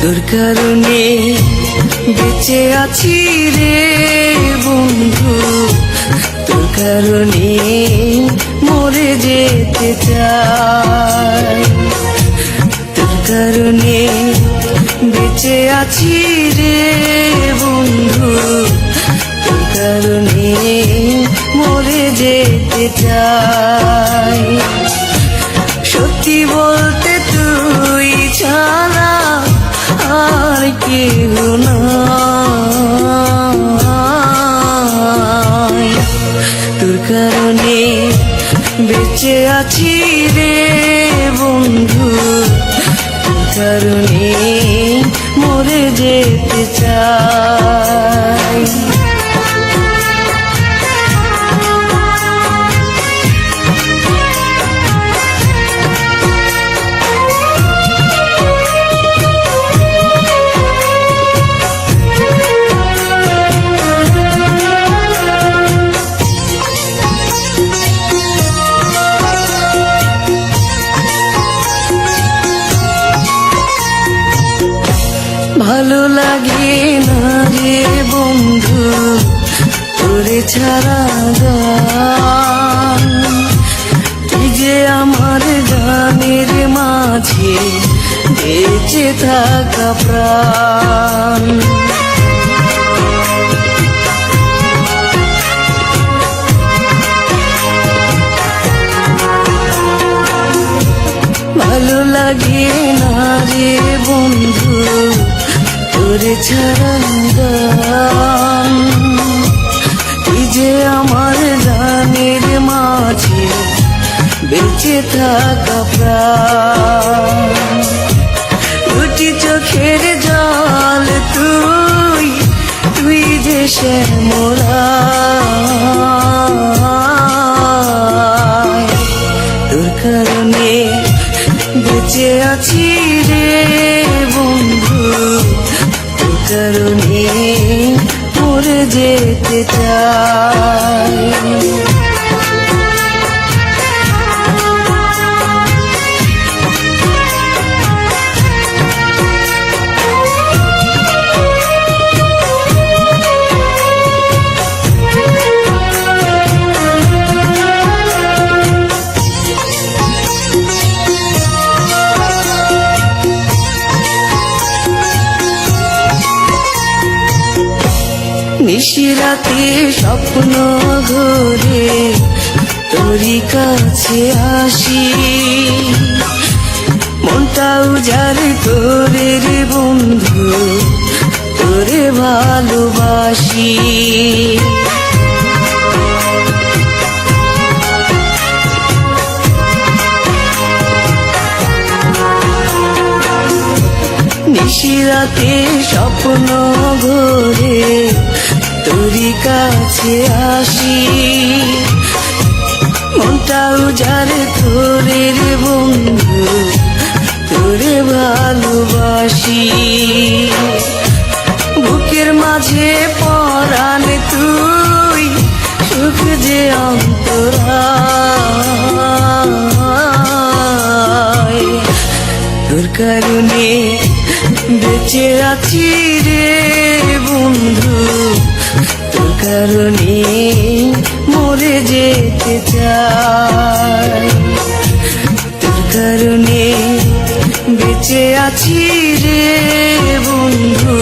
তোর কারণে বেঁচে আছি রে বন্ধু, তোর কারণে মরে যেতে চাই। তোর কারণে বেঁচে আছি রে বন্ধু, তোর কারণে মরে যেতে চাই। সত্যি বলতে তুই ছাড়া আর কেউ নাই। তোর কারণে বেঁচে আছি রে বন্ধু, তোর কারণে মরে যেতে চাই। ভালো লাগে না রে বন্ধু তোরে ছাড়া গান, তুই যে আমার গানের মাঝে বেঁচে থাকা প্রাণ। ভালো লাগে না রে বন্ধু তোরে ছাড়া গান, তুই যে আমার গানের মাঝে বেঁচে থাকা প্রাণ। দুটি চোখের জল তুই, তুই যে শ্যামলা, তোর কারণে বেঁচে আছি রে বন্ধু, তোর কারণে মরে যেতে চাই। নিশিরাতে স্বপ্ন ঘরে তোরই কাছে আসি, মনটা উজাড় করে রে বন্ধু তোরে ভালোবাসি। নিশিরাতে স্বপ্ন ঘরে তোরই কাছে আসি, মনটা উজাড় করে রে বন্ধু তোরে ভালোবাসি। বুকের মাঝে পরাণ তুই, সুখ যে অন্তরায়, তোর কারণে বেঁচে আছি রে বন্ধু, তোর কারণে মরে যেতে চাই। তোর কারণে বেঁচে আছি রে বন্ধু,